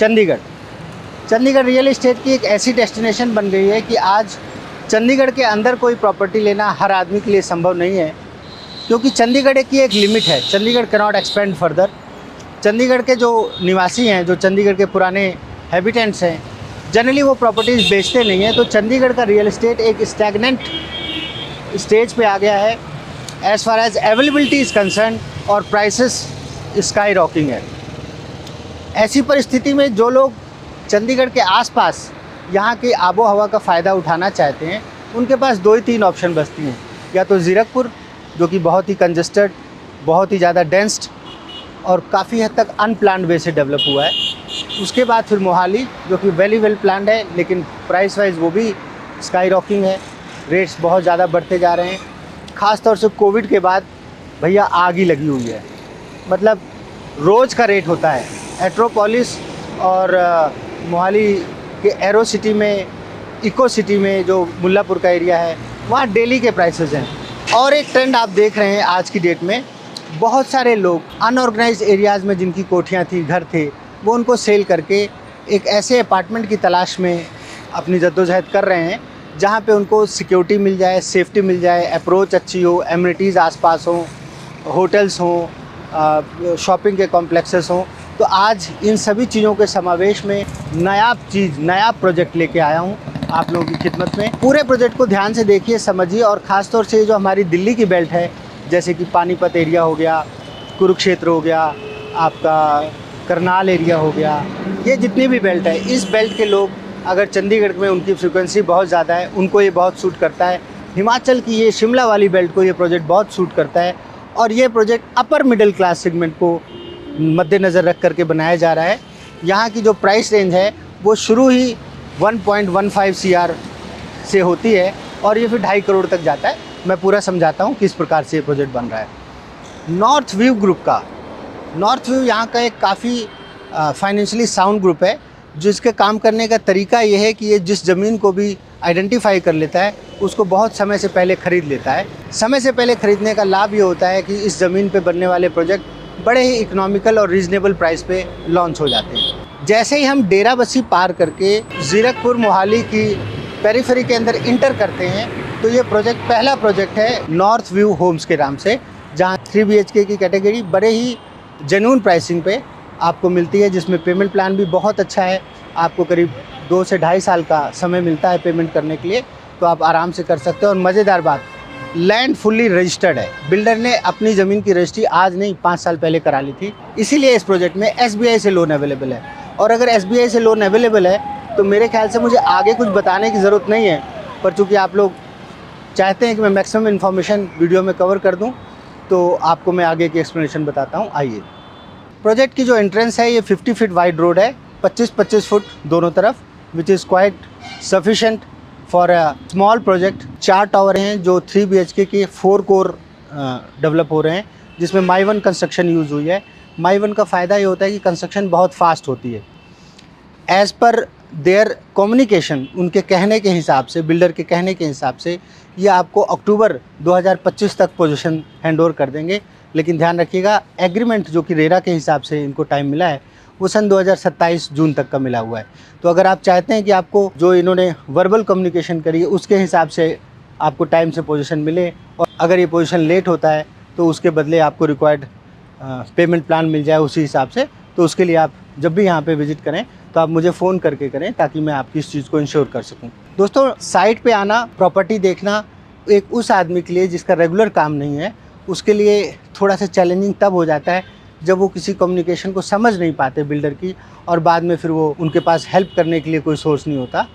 Chandigarh. Chandigarh real estate की एक ऐसी डेस्टिनेशन बन गई है कि आज चंडीगढ़ के अंदर कोई प्रॉपर्टी लेना हर आदमी के लिए संभव नहीं है, क्योंकि चंडीगढ़ की एक लिमिट है। Chandigarh can not expand further. Chandigarh के जो निवासी हैं, जो चंडीगढ़ के पुराने हैबिटेंट्स हैं, जनरली वो प्रॉपर्टीज़ बेचते नहीं हैं। तो चंडीगढ़ का रियल इस्टेट एक स्टैगनेंट स्टेज पे आ गया है as far as availability is concern, और प्राइसेस स्काई रॉकिंग है। ऐसी परिस्थिति में जो लोग चंडीगढ़ के आसपास यहाँ की आबो हवा का फ़ायदा उठाना चाहते हैं, उनके पास 2 ही 3 ऑप्शन बचती हैं। या तो ज़ीरकपुर, जो कि बहुत ही कंजस्टेड, बहुत ही ज़्यादा डेंस्ड और काफ़ी हद तक अनप्लान्ड वे से डेवलप हुआ है। उसके बाद फिर मोहाली, जो कि वेल प्लान्ड है, लेकिन प्राइस वाइज वो भी स्काई रॉकिंग है। रेट्स बहुत ज़्यादा बढ़ते जा रहे हैं। ख़ास तौर से कोविड के बाद भैया आग ही लगी हुई है, मतलब रोज़ का रेट होता है। एट्रोपोलिस और मोहाली के एरो सिटी में, इको सिटी में जो मुल्लापुर का एरिया है, वहाँ डेली के प्राइसेस हैं। और एक ट्रेंड आप देख रहे हैं आज की डेट में, बहुत सारे लोग अनऑर्गेनाइज्ड एरियाज़ में जिनकी कोठियाँ थी, घर थे, वो उनको सेल करके एक ऐसे अपार्टमेंट की तलाश में अपनी जद्दोजहद कर रहे हैं जहाँ पे उनको सिक्योरिटी मिल जाए, सेफ्टी मिल जाए, अप्रोच अच्छी हो, एमिनिटीज़ आसपास हों, होटल्स हों, शॉपिंग के कॉम्प्लेक्सेस हों। तो आज इन सभी चीज़ों के समावेश में नया प्रोजेक्ट लेके आया हूँ आप लोगों की खिदमत में। पूरे प्रोजेक्ट को ध्यान से देखिए, समझिए, और ख़ास तौर से जो हमारी दिल्ली की बेल्ट है, जैसे कि पानीपत एरिया हो गया, कुरुक्षेत्र हो गया, आपका करनाल एरिया हो गया, ये जितनी भी बेल्ट है, इस बेल्ट के लोग अगर चंडीगढ़ में उनकी फ्रीक्वेंसी बहुत ज़्यादा है, उनको ये बहुत सूट करता है। हिमाचल की ये शिमला वाली बेल्ट को ये प्रोजेक्ट बहुत सूट करता है, और ये project upper middle class segment को मद्देनज़र रख करके बनाया जा रहा है। यहाँ की जो प्राइस रेंज है वो शुरू ही 1.15 CR से होती है, और ये फिर 2.5 करोड़ तक जाता है। मैं पूरा समझाता हूँ किस प्रकार से ये प्रोजेक्ट बन रहा है। नॉर्थ व्यू ग्रुप का, नॉर्थ व्यू यहाँ का एक काफ़ी फाइनेंशियली साउंड ग्रुप है, जिसके काम करने का तरीका ये है कि ये जिस ज़मीन को भी आइडेंटिफाई कर लेता है, उसको बहुत समय से पहले ख़रीद लेता है। समय से पहले ख़रीदने का लाभ ये होता है कि इस ज़मीन पे बनने वाले प्रोजेक्ट बड़े ही इकोनॉमिकल और रीज़नेबल प्राइस पे लॉन्च हो जाते हैं। जैसे ही हम डेराबस्सी पार करके ज़ीरकपुर मोहाली की पेरीफेरी के अंदर इंटर करते हैं, तो ये प्रोजेक्ट पहला प्रोजेक्ट है नॉर्थ व्यू होम्स के नाम से, जहाँ 3 BHK की कैटेगरी बड़े ही जेन्युइन प्राइसिंग पे आपको मिलती है, जिसमें पेमेंट प्लान भी बहुत अच्छा है। आपको करीब 2 से 2.5 साल का समय मिलता है पेमेंट करने के लिए, तो आप आराम से कर सकते हो। और मज़ेदार बात, लैंड फुल्ली रजिस्टर्ड है। बिल्डर ने अपनी ज़मीन की रजिस्ट्री आज नहीं 5 साल पहले करा ली थी। इसीलिए इस प्रोजेक्ट में SBI से लोन अवेलेबल है, और अगर SBI से लोन अवेलेबल है तो मेरे ख्याल से मुझे आगे कुछ बताने की ज़रूरत नहीं है। पर चूँकि आप लोग चाहते हैं कि मैं मैक्सिमम इन्फॉर्मेशन वीडियो में कवर कर दूँ, तो आपको मैं आगे की एक्सप्लेनेशन बताता हूँ। आइए, प्रोजेक्ट की जो एंट्रेंस है, ये 50 फीट वाइड रोड है, 25-25 फुट दोनों तरफ, which is quite sufficient for a small project. 4 tower हैं जो 3 BHK के 4 कोर डेवलप हो रहे हैं, जिसमें माई वन कंस्ट्रक्शन यूज़ हुई है। माई वन का फ़ायदा ये होता है कि कंस्ट्रक्शन बहुत फास्ट होती है। एज़ पर देयर कम्युनिकेशन, उनके कहने के हिसाब से, बिल्डर के कहने के हिसाब से, ये आपको अक्टूबर 2025 तक पोजीशन हैंडओवर कर देंगे। लेकिन ध्यान रखिएगा, एग्रीमेंट जो कि रेरा के हिसाब से इनको टाइम मिला है, वो सन 2027 जून तक का मिला हुआ है। तो अगर आप चाहते हैं कि आपको जो इन्होंने वर्बल कम्युनिकेशन करी है उसके हिसाब से आपको टाइम से पोजीशन मिले, और अगर ये पोजीशन लेट होता है तो उसके बदले आपको रिक्वायर्ड पेमेंट प्लान मिल जाए उसी हिसाब से, तो उसके लिए आप जब भी यहाँ पे विज़िट करें तो आप मुझे फ़ोन करके करें, ताकि मैं आपकी इस चीज़ को इंश्योर कर सकूँ। दोस्तों, साइट पे आना, प्रॉपर्टी देखना एक उस आदमी के लिए जिसका रेगुलर काम नहीं है, उसके लिए थोड़ा सा चैलेंजिंग तब हो जाता है जब वो किसी कम्युनिकेशन को समझ नहीं पाते बिल्डर की, और बाद में फिर वो उनके पास हेल्प करने के लिए कोई सोर्स नहीं होता।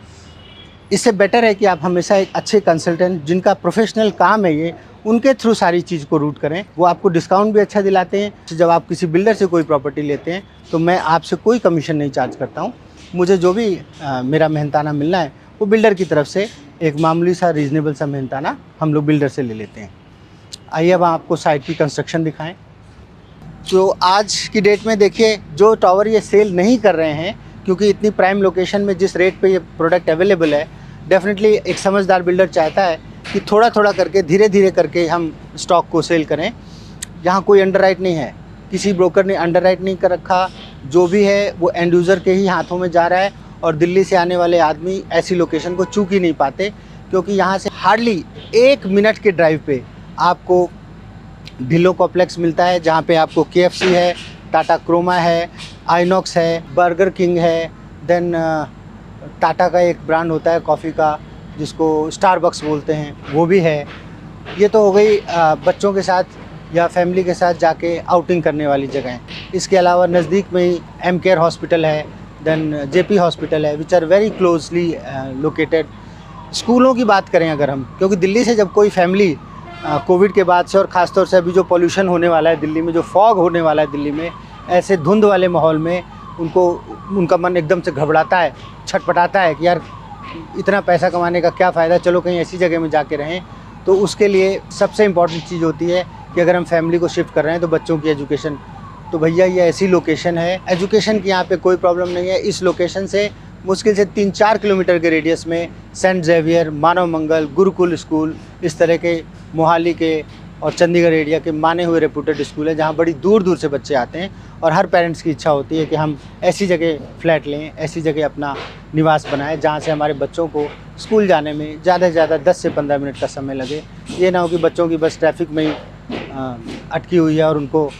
इससे बेटर है कि आप हमेशा एक अच्छे कंसल्टेंट, जिनका प्रोफेशनल काम है ये, उनके थ्रू सारी चीज़ को रूट करें। वो आपको डिस्काउंट भी अच्छा दिलाते हैं। तो जब आप किसी बिल्डर से कोई प्रॉपर्टी लेते हैं तो मैं आपसे कोई कमीशन नहीं चार्ज करता हूँ। मुझे जो भी मेरा मेहनताना मिलना है वो बिल्डर की तरफ से एक मामूली सा रीज़नेबल सा मेहनताना हम लोग बिल्डर से ले लेते हैं। आइए अब आपको साइट की कंस्ट्रक्शन दिखाएं। तो आज की डेट में देखिए, जो टावर ये सेल नहीं कर रहे हैं, क्योंकि इतनी प्राइम लोकेशन में जिस रेट पे ये प्रोडक्ट अवेलेबल है, डेफिनेटली एक समझदार बिल्डर चाहता है कि थोड़ा थोड़ा करके, धीरे धीरे करके हम स्टॉक को सेल करें। यहाँ कोई अंडरराइट नहीं है, किसी ब्रोकर ने अंडरराइट नहीं कर रखा, जो भी है वो एंड यूज़र के ही हाथों में जा रहा है, और दिल्ली से आने वाले आदमी ऐसी लोकेशन को चूक ही नहीं पाते, क्योंकि यहाँ से हार्डली 1 मिनट के ड्राइव पे आपको ढिल्लो कॉम्प्लेक्स मिलता है, जहाँ पे आपको KFC है, टाटा क्रोमा है, आइनॉक्स है, बर्गर किंग है, देन टाटा का एक ब्रांड होता है कॉफ़ी का जिसको स्टारबक्स बोलते हैं, वो भी है। ये तो हो गई बच्चों के साथ या फैमिली के साथ जाके आउटिंग करने वाली जगहें। इसके अलावा नज़दीक में ही एम केयर हॉस्पिटल है, देन JP हॉस्पिटल है, which are very closely located. स्कूलों की बात करें अगर हम, क्योंकि दिल्ली से जब कोई फैमिली कोविड के बाद से, और ख़ासतौर से अभी जो पॉल्यूशन होने वाला है दिल्ली में, जो फॉग होने वाला है दिल्ली में, ऐसे धुंध वाले माहौल में उनका मन एकदम से घबराता है, छटपटाता है कि यार इतना पैसा कमाने का क्या फ़ायदा, चलो कहीं ऐसी जगह में जाके रहें। तो उसके लिए सबसे इम्पॉर्टेंट चीज़ होती है कि अगर हम फैमिली को शिफ्ट कर रहे हैं तो बच्चों की एजुकेशन। तो भैया ये ऐसी लोकेशन है, एजुकेशन की यहाँ पे कोई प्रॉब्लम नहीं है। इस लोकेशन से मुश्किल से 3-4 किलोमीटर के रेडियस में सेंट जेवियर, मानव मंगल, गुरुकुल स्कूल, इस तरह के मोहाली के और चंडीगढ़ एरिया के माने हुए रेपुटेड स्कूल हैं, जहाँ बड़ी दूर दूर से बच्चे आते हैं। और हर पेरेंट्स की इच्छा होती है कि हम ऐसी जगह फ्लैट लें, ऐसी जगह अपना निवास बनाएं जहाँ से हमारे बच्चों को स्कूल जाने में ज़्यादा से ज़्यादा 10 से 15 मिनट का समय लगे। ये ना हो कि बच्चों की बस ट्रैफिक में ही अटकी हुई है और उनको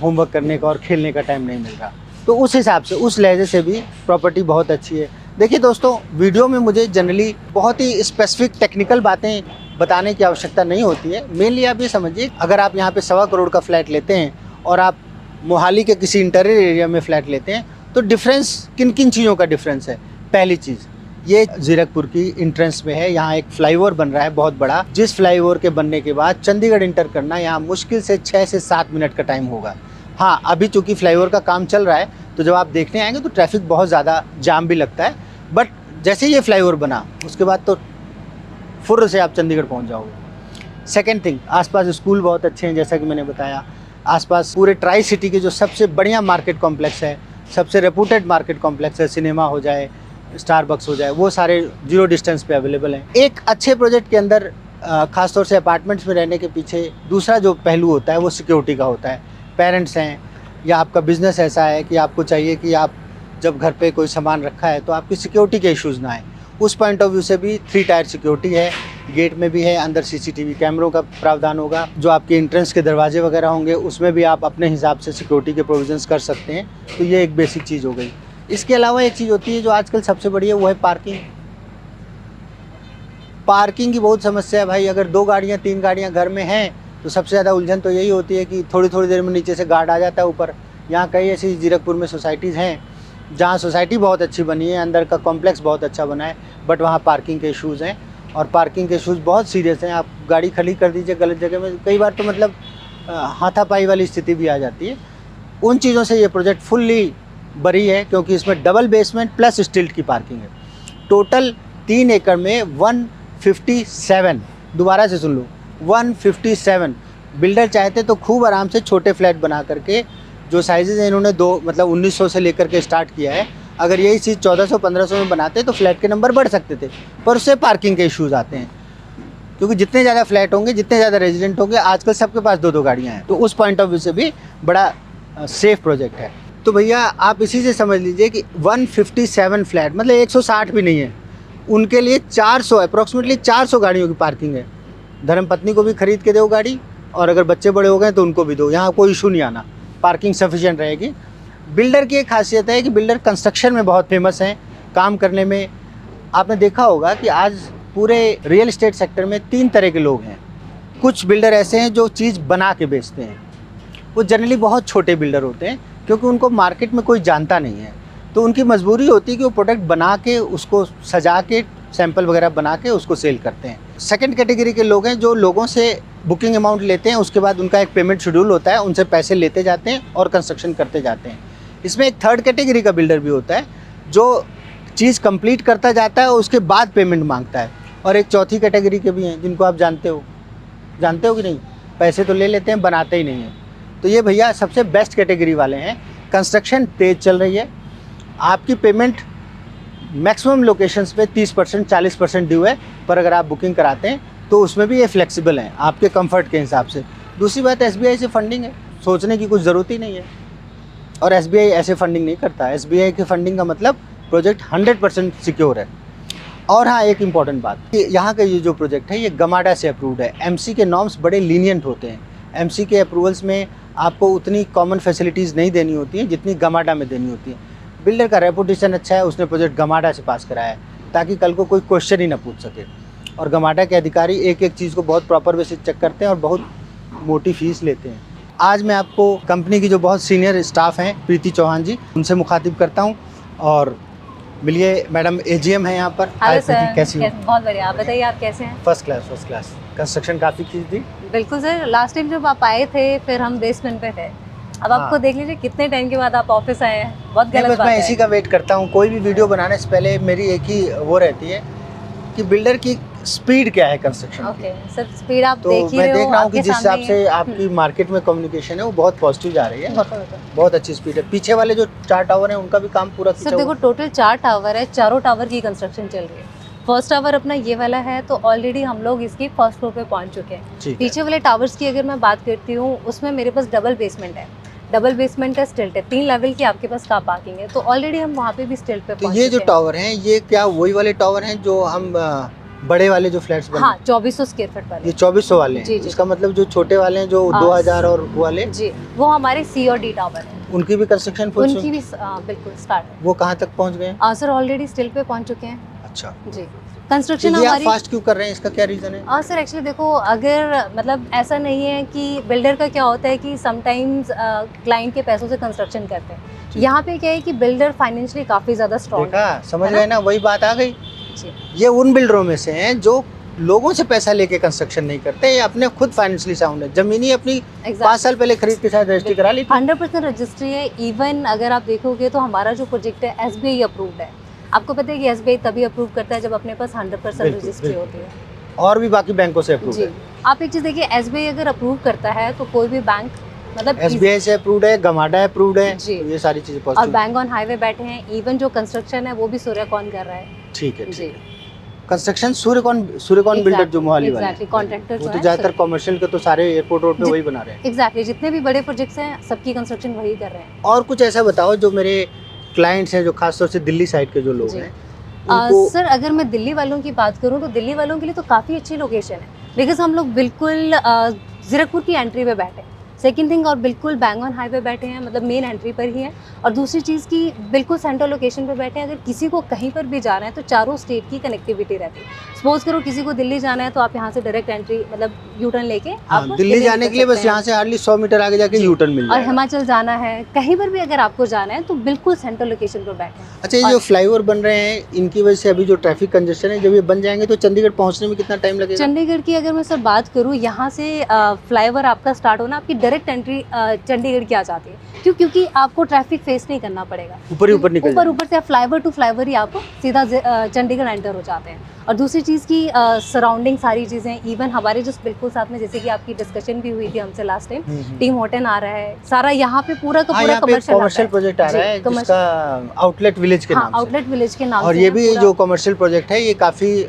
होमवर्क करने का और खेलने का टाइम नहीं मिल रहा। तो उस हिसाब से, उस लहजे से भी प्रॉपर्टी बहुत अच्छी है। देखिए दोस्तों, वीडियो में मुझे जनरली बहुत ही स्पेसिफिक टेक्निकल बातें बताने की आवश्यकता नहीं होती है। मेनली आप ये समझिए, अगर आप यहाँ पे 1.25 करोड़ का फ्लैट लेते हैं और आप मोहाली के किसी इंटीरियर एरिया में फ्लैट लेते हैं, तो डिफरेंस किन किन चीज़ों का डिफरेंस है। पहली चीज़, ये जीरकपुर की इंट्रेंस में है, यहाँ एक फ्लाईओवर बन रहा है बहुत बड़ा, जिस फ्लाईओवर के बनने के बाद चंडीगढ़ इंटर करना यहाँ मुश्किल से 6 से 7 मिनट का टाइम होगा। हाँ, अभी चूँकि फ्लाईओवर का काम चल रहा है, तो जब आप देखने आएंगे तो ट्रैफिक बहुत ज़्यादा जाम भी लगता है, बट जैसे ये फ्लाईओवर बना उसके बाद तो फुर्र से आप चंडीगढ़ पहुंच जाओगे। सेकंड थिंग, आसपास स्कूल बहुत अच्छे हैं, जैसा कि मैंने बताया। आसपास पूरे ट्राई सिटी के जो सबसे बढ़िया मार्केट कॉम्प्लेक्स है, सबसे रेपूटेड मार्केट कॉम्प्लेक्स है, सिनेमा हो जाए, स्टारबक्स हो जाए, वो सारे 0 डिस्टेंस पे अवेलेबल हैं। एक अच्छे प्रोजेक्ट के अंदर ख़ासतौर से अपार्टमेंट्स में रहने के पीछे दूसरा जो पहलू होता है वो सिक्योरिटी का होता है। पेरेंट्स हैं या आपका बिज़नेस ऐसा है कि आपको चाहिए कि आप जब घर पे कोई सामान रखा है तो आपकी सिक्योरिटी के इश्यूज़ ना आए, उस पॉइंट ऑफ व्यू से भी 3 टायर सिक्योरिटी है। गेट में भी है, अंदर CCTV कैमरों का प्रावधान होगा। जो आपके एंट्रेंस के दरवाजे वगैरह होंगे उसमें भी आप अपने हिसाब से सिक्योरिटी के प्रोविजंस कर सकते हैं। तो ये एक बेसिक चीज़ हो गई। इसके अलावा एक चीज़ होती है जो आजकल सबसे बड़ी है, वो है पार्किंग। पार्किंग की बहुत समस्या है भाई। अगर 2 गाड़ियाँ 3 गाड़ियाँ घर में हैं तो सबसे ज़्यादा उलझन तो यही होती है कि थोड़ी थोड़ी देर में नीचे से गार्ड आ जाता है ऊपर। यहाँ कई ऐसी जीरकपुर में सोसाइटीज़ हैं जहाँ सोसाइटी बहुत अच्छी बनी है, अंदर का कॉम्प्लेक्स बहुत अच्छा बना है, बट वहाँ पार्किंग के इश्यूज़ हैं, और पार्किंग के इश्यूज़ बहुत सीरियस हैं। आप गाड़ी खड़ी कर दीजिए गलत जगह में, कई बार तो मतलब हाथापाई वाली स्थिति भी आ जाती है। उन चीज़ों से ये प्रोजेक्ट फुल्ली बरी है, क्योंकि इसमें डबल बेसमेंट प्लस स्टिल्ट की पार्किंग है। टोटल 3 एकड़ में 157, दोबारा से सुन लो, 157। बिल्डर चाहते तो खूब आराम से छोटे फ्लैट बना करके, जो साइजेज़ हैं इन्होंने 1900 से लेकर के स्टार्ट किया है, अगर यही चीज़ 1400-1500 में बनाते तो फ्लैट के नंबर बढ़ सकते थे, पर उससे पार्किंग के इश्यूज़ आते हैं। क्योंकि जितने ज़्यादा फ्लैट होंगे, जितने ज़्यादा रेजिडेंट होंगे, आजकल सबके पास 2-2 गाड़ियाँ हैं, तो उस पॉइंट ऑफ व्यू से भी बड़ा सेफ प्रोजेक्ट है। तो भैया आप इसी से समझ लीजिए कि 157 फ्लैट मतलब 160 भी नहीं है, उनके लिए 400 अप्रॉक्सीमेटली 400 गाड़ियों की पार्किंग है। धर्मपत्नी को भी खरीद के दो गाड़ी, और अगर बच्चे बड़े हो गए तो उनको भी दो, यहाँ कोई इशू नहीं आना, पार्किंग सफिशिएंट रहेगी। बिल्डर की एक खासियत है कि बिल्डर कंस्ट्रक्शन में बहुत फेमस हैं, काम करने में। आपने देखा होगा कि आज पूरे रियल एस्टेट सेक्टर में 3 तरह के लोग हैं। कुछ बिल्डर ऐसे हैं जो चीज़ बना के बेचते हैं, वो जनरली बहुत छोटे बिल्डर होते हैं, क्योंकि उनको मार्केट में कोई जानता नहीं है, तो उनकी मजबूरी होती है कि वो प्रोडक्ट बना के, उसको सजा के, सैंपल वगैरह बना के उसको सेल करते हैं। सेकंड कैटेगरी के लोग हैं जो लोगों से बुकिंग अमाउंट लेते हैं, उसके बाद उनका एक पेमेंट शेड्यूल होता है, उनसे पैसे लेते जाते हैं और कंस्ट्रक्शन करते जाते हैं। इसमें एक थर्ड कैटेगरी का बिल्डर भी होता है जो चीज़ कंप्लीट करता जाता है और उसके बाद पेमेंट मांगता है। और एक चौथी कैटेगरी के भी हैं जिनको आप जानते हो कि नहीं, पैसे तो ले लेते हैं, बनाते ही नहीं हैं। तो ये भैया सबसे बेस्ट कैटेगरी वाले हैं। कंस्ट्रक्शन तेज़ चल रही है, आपकी पेमेंट मैक्सिमम लोकेशंस पे 30% 40% ड्यू है, पर अगर आप बुकिंग कराते हैं तो उसमें भी ये फ्लेक्सिबल हैं आपके कंफर्ट के हिसाब से। दूसरी बात, SBI से फंडिंग है, सोचने की कुछ ज़रूरत ही नहीं है। और एसबीआई ऐसे फंडिंग नहीं करता। एसबीआई की फंडिंग का मतलब प्रोजेक्ट 100% सिक्योर है। और हाँ, एक इम्पॉर्टेंट बात कि यहाँ का ये जो प्रोजेक्ट है ये गमाडा से अप्रूव्ड है। एमसी के नॉर्म्स बड़े लीनियंट होते हैं। एमसी के अप्रूवल्स में आपको उतनी कॉमन फैसिलिटीज़ नहीं देनी होती हैं जितनी गमाडा में देनी होती है। बिल्डर का रेपुटेशन अच्छा है, उसने प्रोजेक्ट गमाडा से पास कराया है ताकि कल को कोई क्वेश्चन ही ना पूछ सके। और गमाडा के अधिकारी एक एक चीज़ को बहुत प्रॉपर वे से चेक करते हैं और बहुत मोटी फीस लेते हैं। आज मैं आपको कंपनी की जो बहुत सीनियर स्टाफ हैं प्रीति चौहान जी, उनसे मुखातिब करता हूँ। और मिलिए, मैडम एजीएम है यहाँ पर। हेलो सर, कैसी हो? बहुत बढ़िया। आप बताइए, आप कैसे हैं? First class. कंस्ट्रक्शन काफ़ी की थी। बिल्कुल सर, लास्ट टाइम जब आप आए थे फिर हम बेसमेंट पे थे। अब आपको हाँ। देख लीजिए कितने टाइम के बाद आप ऑफिस आए हैं। बहुत नहीं, गलत बस बात मैं है। इसी का वेट करता हूँ। कोई भी वीडियो बनाने से पहले मेरी एक ही वो रहती है कि बिल्डर की स्पीड क्या है कंस्ट्रक्शन की। ओके सर, स्पीड आप तो देख ही मैं रहे देख हो, रहा हूँ कि आपके जिस हिसाब सामने से ही है। आपकी मार्केट में कम्युनिकेशन है वो बहुत पॉजिटिव जा रही है। बिल्कुल। बहुत अच्छी स्पीड है। पीछे वाले जो 4 टावर हैं उनका भी काम पूरा सर देखो, टोटल 4 टावर है, चारों टावर की कंस्ट्रक्शन चल रही है। फर्स्ट टावर अपना ये वाला है, तो ऑलरेडी हम लोग इसकी फर्स्ट फ्लोर पे पहुंच चुके हैं। पीछे वाले टावर्स की अगर मैं बात करती हूँ, उसमें मेरे पास डबल बेसमेंट है। डबल बेसमेंट है, स्टिल्ट है, 3 लेवल की आपके पास कार पार्किंग है, तो ऑलरेडी हम वहाँ पे भी स्टिल्ट पे तो पहुंच ये चुके जो हैं। टावर हैं ये क्या वही वाले टावर हैं जो हम बड़े वाले जो फ्लैट्स बने? हाँ, 2400 स्क्वायर फीट वाले। ये 2400 वाले हैं। जी, जी। इसका मतलब जो छोटे वाले हैं जो 2000 और वो वाले, जी, वो हमारे सी और डी टावर है। उनकी भी कंस्ट्रक्शन फुल उनकी भी बिल्कुल स्टार्ट है। वो कहाँ तक पहुँच गए? सर ऑलरेडी स्टिल पे पहुंच चुके हैं। अच्छा, जी, तो कंस्ट्रक्शन ये आप हमारी फास्ट क्यों कर रहे हैं? इसका क्या रीजन है? सर एक्चुअली देखो, अगर मतलब ऐसा नहीं है कि बिल्डर का क्या होता है कि समटाइम्स क्लाइंट के पैसों से कंस्ट्रक्शन करते हैं। यहाँ पे क्या है कि बिल्डर फाइनेंशियली काफ़ी ज़्यादा स्ट्रॉन्ग है। देखा, समझ है ना? गए ना, वही बात आ गई। जी, ये उन बिल्डरों में से हैं जो लोगों से पैसा लेके कंस्ट्रक्शन नहीं करते, ये अपने खुद फाइनेंशियली साउंड है। जमीनी अपनी 5 साल पहले खरीद के साथ रजिस्ट्री करा ली थी। 100% रजिस्ट्री है। इवन अगर आप देखोगे तो हमारा जो प्रोजेक्ट है एसबीआई अप्रूव्ड है। आपको पता है कि एसबीआई तभी अप्रूव करता है जब अपने पास 100% बिल्कुल, रजिस्ट्री बिल्कुल। होती है। और भी बाकी बैंकों से अप्रूव जी, है। आप एक चीज़ देखिए, एसबीआई अगर अप्रूव करता है तो कोई भी बैंक मतलब एसबीआई से अप्रूव्ड है, गमाडा अप्रूव्ड है, जी। तो ये सारी चीजें और पॉजिटिव। बैंक ऑन हाईवे बैठे हैं। इवन जो कंस्ट्रक्शन है वो भी सूर्यकौन कर रहा है। ठीक है, जी, ठीक है। कंस्ट्रक्शन सूर्यकौन बिल्डर जो मोहाली वाले हैं। एग्जैक्टली, कॉन्ट्रैक्टर वो जो तो है ज्यादातर कमर्शियल के तो सारे एयरपोर्ट रोड पे वही बना रहे हैं। एग्जैक्टली, जितने भी बड़े प्रोजेक्ट्स हैं सबकी कंस्ट्रक्शन वही कर रहे हैं। और कुछ ऐसा बताओ जो मेरे क्लाइंट्स हैं जो खासतौर से दिल्ली साइड के जो लोग जी। हैं उनको। सर अगर मैं दिल्ली वालों की बात करूं तो दिल्ली वालों के लिए तो काफ़ी अच्छी लोकेशन है, बिकॉज हम लोग बिल्कुल जीरकपुर की एंट्री पे बैठे हैं। सेकंड थिंग, और बिल्कुल बैंग ऑन हाईवे बैठे हैं, मतलब मेन एंट्री पर ही है। और दूसरी चीज़ की बिल्कुल सेंट्रल लोकेशन पे बैठे हैं। अगर किसी को कहीं पर भी जाना है तो चारों स्टेट की कनेक्टिविटी रहती है। सपोज करो किसी को दिल्ली जाना है तो आप यहाँ से डायरेक्ट एंट्री मतलब यू टर्न लेके हाँ, आप दिल्ली जाने के लिए बस यहाँ से हार्डली 100 मीटर आगे जाके यू टर्न मिल और जाएगा। हिमाचल जाना है, कहीं पर भी अगर आपको जाना है तो बिल्कुल सेंट्रल लोकेशन पर बैठे हैं। अच्छा, ये जो फ्लाईओवर बन रहे हैं इनकी वजह से अभी जो ट्रैफिक कंजेशन है, जब ये बन जाएंगे तो चंडीगढ़ पहुँचने में कितना टाइम लगेगा? चंडीगढ़ की अगर मैं सर बात करूँ, यहाँ से फ्लाईओवर आपका स्टार्ट होना, आपकी डायरेक्ट एंट्री चंडीगढ़ की आ जाती है। क्योंकि आपको ट्रैफिक फेस नहीं करना पड़ेगा। ऊपर ही ऊपर निकल जाएंगे। ऊपर से फ्लाईओवर टू फ्लाईओवर ही आप सीधा चंडीगढ़ एंटर हो जाते हैं। और दूसरी चीज़ की सराउंडिंग सारी चीज़ें, इवन हमारे जो बिल्कुल साथ में, जैसे कि आपकी डिस्कशन भी हुई थी हमसे लास्ट टाइम, टीम होटल आ रहा है सारा यहाँ पे पूरा का पूरा कमर्शियल प्रोजेक्ट आ रहा है जिसका आउटलेट विलेज के नाम से। आउटलेट विलेज के नाम और से ये है भी पूरा। जो कमर्शियल प्रोजेक्ट है ये काफ़ी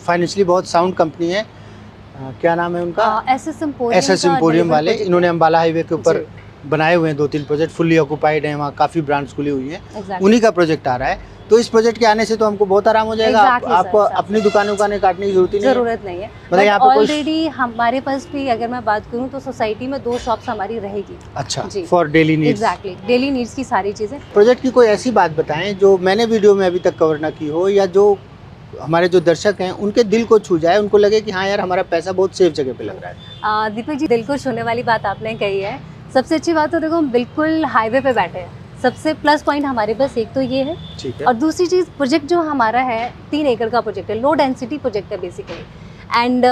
फाइनेंशियली बहुत साउंड कंपनी है। क्या नाम है उनका? एसएस एम्पोरियम वाले। इन्होंने अम्बाला हाईवे के ऊपर बनाए हुए हैं 2-3 प्रोजेक्ट, फुल्ली ऑक्यूपाइड हैं, वहाँ काफ़ी ब्रांच खुली हुई हैं। उन्हीं का प्रोजेक्ट आ रहा है। तो इस प्रोजेक्ट के आने से तो हमको बहुत आराम हो जाएगा। आपको अपनी दुकानें काटने की जरूरत नहीं है। मतलब यहाँ पे ऑलरेडी हमारे पास भी अगर मैं बात करूँ तो सोसाइटी में 2 शॉप्स हमारी रहेगी। अच्छा, for daily needs. Exactly, daily needs की सारी चीज़ें। प्रोजेक्ट की कोई ऐसी बात बताएं जो मैंने वीडियो में अभी तक कवर ना की हो, या जो हमारे जो दर्शक हैं उनके दिल को छू जाए, उनको लगे कि हाँ यार हमारा पैसा बहुत सेफ जगह पे लग रहा है। दीपक जी, दिल को छूने वाली बात आपने कही है। सबसे अच्छी बात तो देखो, हम बिल्कुल हाईवे पे बैठे हैं। सबसे प्लस पॉइंट हमारे पास एक तो ये है। ठीक है। और दूसरी चीज़, प्रोजेक्ट जो हमारा है 3 एकड़ का प्रोजेक्ट है, लो डेंसिटी प्रोजेक्ट है बेसिकली। एंड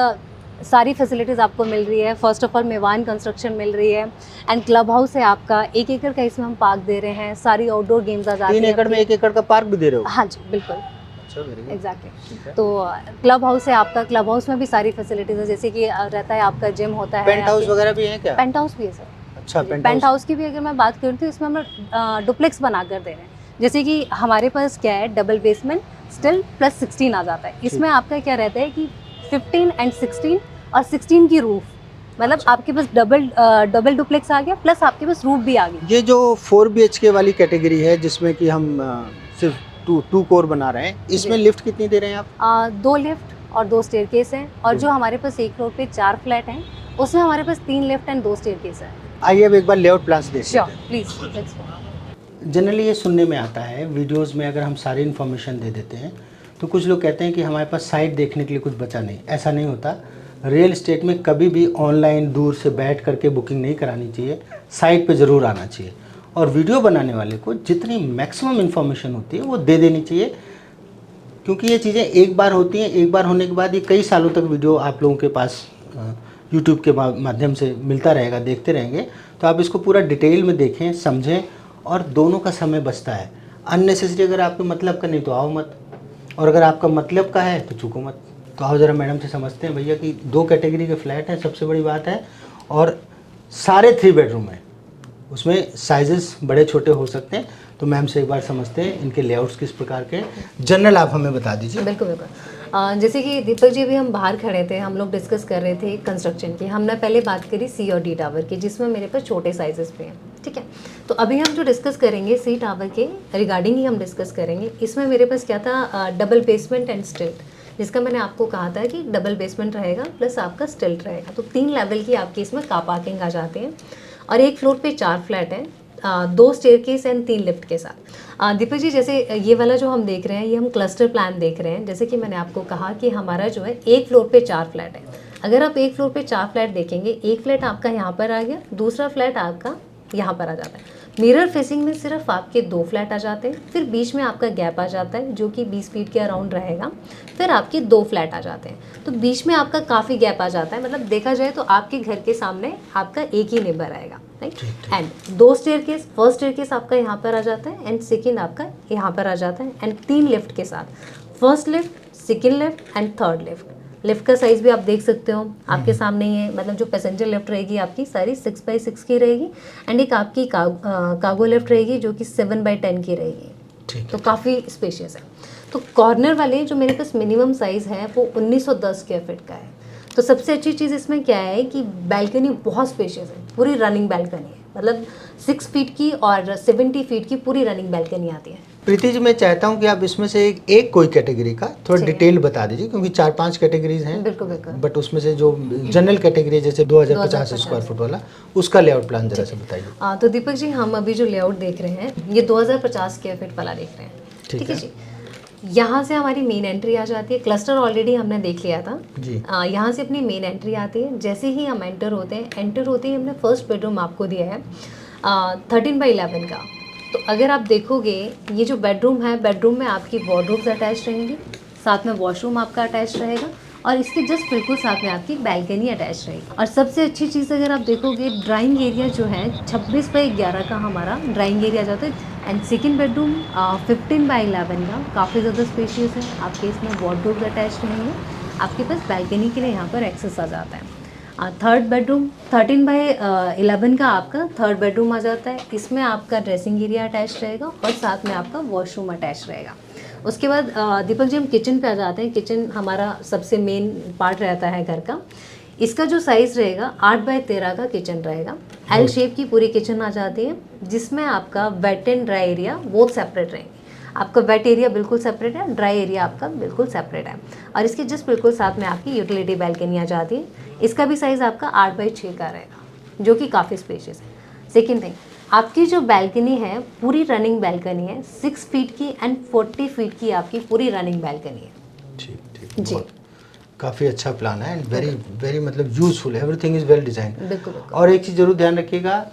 सारी फैसिलिटीज़ आपको मिल रही है। फर्स्ट ऑफ ऑल मेवान कंस्ट्रक्शन मिल रही है। एंड क्लब हाउस है आपका, 1 एकड़ का इसमें हम पार्क दे रहे हैं। सारी आउटडोर गेम्स आ जाती हैं। 3 एकड़ में 1 एकड़ का पार्क भी दे रहे हो? हाँ जी, बिल्कुल। एग्जैक्टली। तो क्लब हाउस है आपका, क्लब हाउस में भी सारी फैसिलिटीज़ है, जैसे कि रहता है आपका जिम होता है। पेंट हाउस वगैरह भी है क्या? पेंट हाउस भी है सर। अच्छा, पेंट हाउस की भी अगर मैं बात करूँ तो इसमें हम डुप्लेक्स बना कर दे रहे हैं। जैसे कि हमारे पास क्या है, डबल बेसमेंट स्टिल प्लस 16 आ जाता है। इसमें आपका क्या रहता है कि 15 एंड 16 और 16 की रूफ मतलब आपके पास डबल डुप्लेक्स आ गया, प्लस आपके पास रूफ भी आ गई। ये जो 4 BHK वाली कैटेगरी है जिसमें कि हम सिर्फ टू कोर बना रहे हैं, इसमें जी। लिफ्ट कितनी दे रहे हैं आप? 2 लिफ्ट और 2 स्टेयरकेस हैं, और दो। जो हमारे पास एक फ्लोर पे 4 फ्लैट हैं, उसमें हमारे पास 3 लिफ्ट एंड 2 स्टेयरकेस हैं। आइए अब एक बार लेआउट प्लान्स देख श्योर, लेते हैं। Please let's go. जनरली ये सुनने में आता है वीडियोस में, अगर हम सारी इन्फॉर्मेशन दे देते हैं तो कुछ लोग कहते हैं कि हमारे पास साइट देखने के लिए कुछ बचा नहीं। ऐसा नहीं होता। रियल एस्टेट में कभी भी ऑनलाइन दूर से बैठ करके बुकिंग नहीं करानी चाहिए, साइट पे ज़रूर आना चाहिए। और वीडियो बनाने वाले को जितनी मैक्सिमम इन्फॉर्मेशन होती है वो दे देनी चाहिए, क्योंकि ये चीज़ें एक बार होती हैं, एक बार होने के बाद ये कई सालों तक वीडियो आप लोगों के पास यूट्यूब के माध्यम से मिलता रहेगा, देखते रहेंगे। तो आप इसको पूरा डिटेल में देखें, समझें, और दोनों का समय बचता है। अननेसेसरी अगर आपके मतलब का नहीं तो आओ मत, और अगर आपका मतलब का है तो चूको मत। तो आओ ज़रा मैडम से समझते हैं भैया कि 2 कैटेगरी के फ्लैट हैं, सबसे बड़ी बात है, और सारे 3 बेडरूम हैं, उसमें साइजेस बड़े छोटे हो सकते हैं। तो मैम से एक बार समझते हैं इनके लेआउट्स किस प्रकार के, जनरल आप हमें बता दीजिए। बिल्कुल बिल्कुल। जैसे कि दीपक जी भी हम बाहर खड़े थे, हम लोग डिस्कस कर रहे थे कंस्ट्रक्शन की। हमने पहले बात करी सी और डी टावर की, जिसमें मेरे पास छोटे साइजेस पे हैं, ठीक है। तो अभी हम जो डिस्कस करेंगे सी टावर के रिगार्डिंग ही हम डिस्कस करेंगे। इसमें मेरे पास क्या था, डबल बेसमेंट एंड स्टिल्ट, जिसका मैंने आपको कहा था कि डबल बेसमेंट रहेगा प्लस आपका स्टिल्ट रहेगा। तो 3 लेवल की आपकी इसमें कार पार्किंग आ जाते हैं, और एक फ्लोर पे 4 फ्लैट हैं, 2 स्टेयरकेस एंड 3 लिफ्ट के साथ। दीपक जी, जैसे ये वाला जो हम देख रहे हैं, ये हम क्लस्टर प्लान देख रहे हैं। जैसे कि मैंने आपको कहा कि हमारा जो है एक फ्लोर पे 4 फ्लैट है। अगर आप एक फ्लोर पे 4 फ्लैट देखेंगे, एक फ्लैट आपका यहाँ पर आ गया, दूसरा फ्लैट आपका यहाँ पर आ जाता है। मिरर फेसिंग में सिर्फ आपके 2 फ्लैट आ जाते हैं, फिर बीच में आपका गैप आ जाता है जो कि 20 फीट के अराउंड रहेगा, फिर आपके 2 फ्लैट आ जाते हैं। तो बीच में आपका काफ़ी गैप आ जाता है, मतलब देखा जाए तो आपके घर के सामने आपका एक ही नेबर आएगा, right. And 2 staircase, first staircase आपका यहाँ पर आ जाता है, एंड सेकेंड आपका यहाँ पर आ जाता है, एंड 3 लिफ्ट के साथ, first lift, second lift and third lift. Lift का साइज़ भी आप देख सकते हो आपके सामने ही है, मतलब जो पैसेंजर लिफ्ट रहेगी आपकी सारी 6x6 की रहेगी, एंड एक आपकी कार्गो लिफ्ट रहेगी जो कि 7x10 की रहेगी। तो काफ़ी स्पेशियस है। तो कॉर्नर वाले जो मेरे पास मिनिमम साइज़ है वो 1910 स्क्वायर फीट का है। तो सबसे अच्छी चीज़ इसमें क्या है कि बैल्कनी बहुत स्पेशियस है, पूरी रनिंग बैल्कनी है, मतलब 6 फीट की और 70 फीट की पूरी रनिंग बैल्कनी आती है। प्रीति जी, मैं चाहता हूँ कि आप इसमें से एक कोई कैटेगरी का थोड़ा डिटेल बता दीजिए, क्योंकि 4-5 कैटेगरीज हैं। बिल्कुल बिल्कुल। बट उसमें से जो जनरल कैटेगरी जैसे 2050 स्क्वायर फुट वाला, उसका लेआउट प्लान जरा से बताइए। तो दीपक जी, हम अभी जो लेआउट देख रहे हैं ये 2050 स्क्वायर फीट वाला देख रहे हैं, ठीक है जी। यहाँ से हमारी मेन एंट्री आ जाती है, क्लस्टर ऑलरेडी हमने देख लिया था जी। यहाँ से अपनी मेन एंट्री आती है। जैसे ही हम एंटर होते ही हमने फर्स्ट बेडरूम आपको दिया है 13x11 का। तो अगर आप देखोगे ये जो बेडरूम है, बेडरूम में आपकी वार्डरोब्स अटैच रहेंगी, साथ में वॉशरूम आपका अटैच रहेगा, और इसके जस्ट बिल्कुल साथ में आपकी बैल्कनी अटैच रहेगी। और सबसे अच्छी चीज़ अगर आप देखोगे, ड्राइंग एरिया जो है 26x11 का हमारा ड्राइंग एरिया जाता है, एंड सेकेंड बेडरूम 15x11 का काफ़ी ज़्यादा स्पेशियस है। आपके इसमें वार्डरोब्स अटैच रहेंगे, आपके पास बैल्कनी के लिए यहाँ पर एक्सेस आ जाता है। थर्ड बेडरूम 13x11 का आपका थर्ड बेडरूम आ जाता है। इसमें आपका ड्रेसिंग एरिया अटैच रहेगा और साथ में आपका वॉशरूम अटैच रहेगा। उसके बाद दीपक जी, हम किचन पे आ जाते हैं। किचन हमारा सबसे मेन पार्ट रहता है घर का। इसका जो साइज़ रहेगा 8x13 का किचन रहेगा। एल शेप की पूरी किचन आ जाती है, जिसमें आपका wet and dry area both separate रहेंगे। आपका वेट एरिया बिल्कुल सेपरेट है, ड्राई एरिया आपका बिल्कुल सेपरेट है, और इसके जस्ट बिल्कुल साथ में आपकी यूटिलिटी बैल्कनी आ जाती है। इसका भी साइज़ आपका 8x6 का रहेगा, जो कि काफ़ी स्पेशियस है। सेकेंड थिंग, आपकी जो बैल्कनी है पूरी रनिंग बैल्कनी है, 6 फीट की एंड 40 फीट की आपकी पूरी रनिंग बैल्कनी है। ठीक ठीक जी, काफ़ी अच्छा प्लान है एंड वेरी वेरी मतलब useful, everything is well design. बिल्कुल बिल्कुल। और एक चीज़ जरूर ध्यान रखिएगा,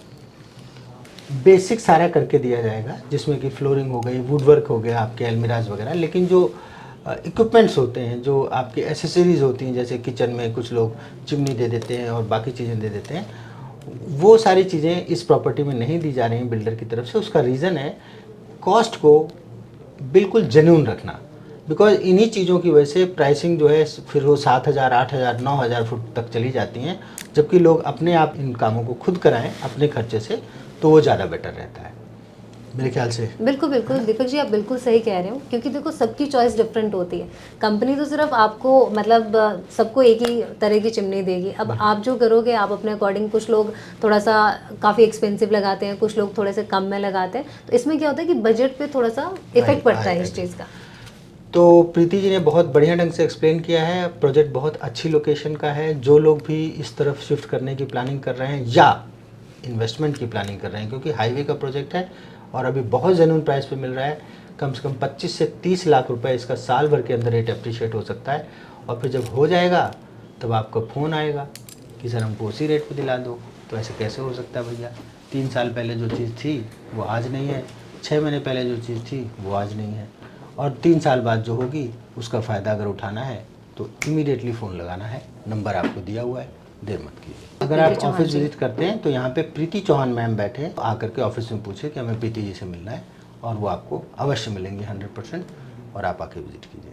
बेसिक सारा करके दिया जाएगा, जिसमें कि फ्लोरिंग हो गई, वुड वर्क हो गया, आपके अलमिराज वगैरह, लेकिन जो इक्विपमेंट्स होते हैं, जो आपकी एसेसरीज होती हैं, जैसे किचन में कुछ लोग चिमनी दे देते हैं और बाकी चीज़ें दे देते हैं, वो सारी चीज़ें इस प्रॉपर्टी में नहीं दी जा रही हैं बिल्डर की तरफ से। उसका रीज़न है कॉस्ट को बिल्कुल जेन्युइन रखना, बिकॉज इन्हीं चीज़ों की वजह से प्राइसिंग जो है फिर वो 7,000, 8,000, 9,000 फुट तक चली जाती हैं, जबकि लोग अपने आप इन कामों को खुद कराएं अपने खर्चे से, तो वो ज़्यादा बेटर रहता है। मेरे ख्याल से। बिल्कुल बिल्कुल दीपक जी, आप बिल्कुल सही कह रहे हो, क्योंकि देखो सबकी चॉइस डिफरेंट होती है। कंपनी तो सिर्फ आपको मतलब सबको एक ही तरह की चिमनी देगी। अब आप जो करोगे आप अपने अकॉर्डिंग, कुछ लोग थोड़ा सा काफ़ी एक्सपेंसिव लगाते हैं, कुछ लोग थोड़े से कम में लगाते हैं, तो इसमें क्या होता है कि बजट पे थोड़ा सा इफेक्ट पड़ता है इस चीज़ का। तो प्रीति जी ने बहुत बढ़िया ढंग से एक्सप्लेन किया है। प्रोजेक्ट बहुत अच्छी लोकेशन का है। जो लोग भी इस तरफ शिफ्ट करने की प्लानिंग कर रहे हैं या इन्वेस्टमेंट की प्लानिंग कर रहे हैं, क्योंकि हाईवे का प्रोजेक्ट है और अभी बहुत जेन्युइन प्राइस पे मिल रहा है, कम से कम 25 से 30 लाख रुपए इसका साल भर के अंदर रेट अप्रिशिएट हो सकता है। और फिर जब हो जाएगा तब आपका फ़ोन आएगा कि सर हमको उसी रेट पे दिला दो। तो ऐसे कैसे हो सकता है भैया? 3 साल पहले जो चीज़ थी वो आज नहीं है, 6 महीने पहले जो चीज़ थी वो आज नहीं है, और 3 साल बाद जो होगी उसका फ़ायदा अगर उठाना है तो इमीडिएटली फ़ोन लगाना है। नंबर आपको दिया हुआ है, देर मत कीजिए। अगर आप ऑफिस विजिट करते हैं तो यहाँ पे प्रीति चौहान मैम बैठे हैं, आकर के ऑफिस में पूछे कि हमें प्रीति जी से मिलना है, और वो आपको अवश्य मिलेंगे 100%, और आप आके विजिट कीजिए।